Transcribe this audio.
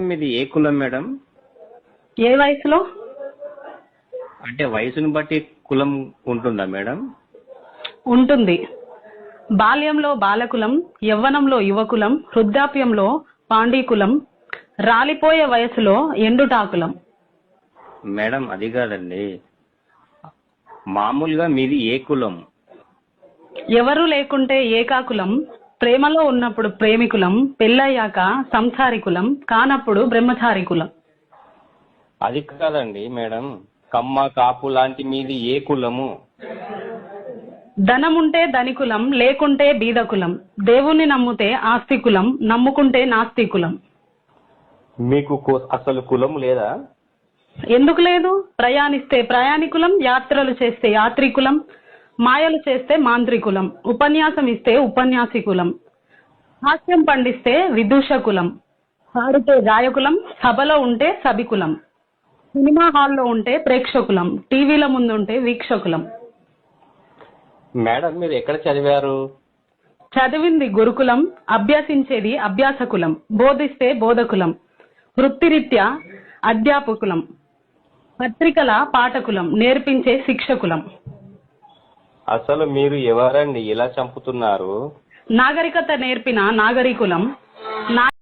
మీది ఏ కులం మేడం? ఏ వయసులో? అంటే వయసుని బట్టి కులం ఉంటుందా మేడం? ఉంటుంది. బాల్యంలో బాలకులం, యవ్వనంలో యువకులం, వృద్ధాప్యంలో పాండీకులం, రాలిపోయే వయసులో ఎండుటాకులం. మేడం అది కాదండి, మామూలుగా మీది ఏ కులం? ఎవరు లేకుంటే ఏకాకులం, ప్రేమలో ఉన్నప్పుడు ప్రేమికులం, పెళ్ళయ్యాక సంసారికులం, కానప్పుడు బ్రహ్మచారికులం. అది కాదండి మేడం, కమ్మ కాపు లాంటి మీది ఏ కులము? ధనముంటే ధనికులం, లేకుంటే బీదకులం, దేవుణ్ణి నమ్మితే ఆస్తికులం, నమ్ముకుంటే నాస్తికులం. మీకు అసలు కులం లేదా? ఎందుకు లేదు? ప్రయాణిస్తే ప్రయాణికులం, యాత్రలు చేస్తే యాత్రికులం, మాయలు చేస్తే మాంత్రికులం, ఉపన్యాసం ఇస్తే ఉపన్యాసికులం, హాస్యం పండిస్తే విదూషకులం, పాడితే గాయకులం, సభలో ఉంటే సభికులం, సినిమా హాల్లో ఉంటే ప్రేక్షకులం, టీవీల ముందుంటే వీక్షకులం. మేడం మీరు ఎక్కడ చదివారు? చదివింది గురుకులం, అభ్యసించేది అభ్యాసకులం, బోధిస్తే బోధకులం, వృత్తిరీత్యా అధ్యాపకులం, పత్రికల పాఠకులం, నేర్పించే శిక్షకులం. అసలు మీరు ఎవరండి ఇలా చంపుతున్నారు? నాగరికత నేర్పిన నాగరికులం.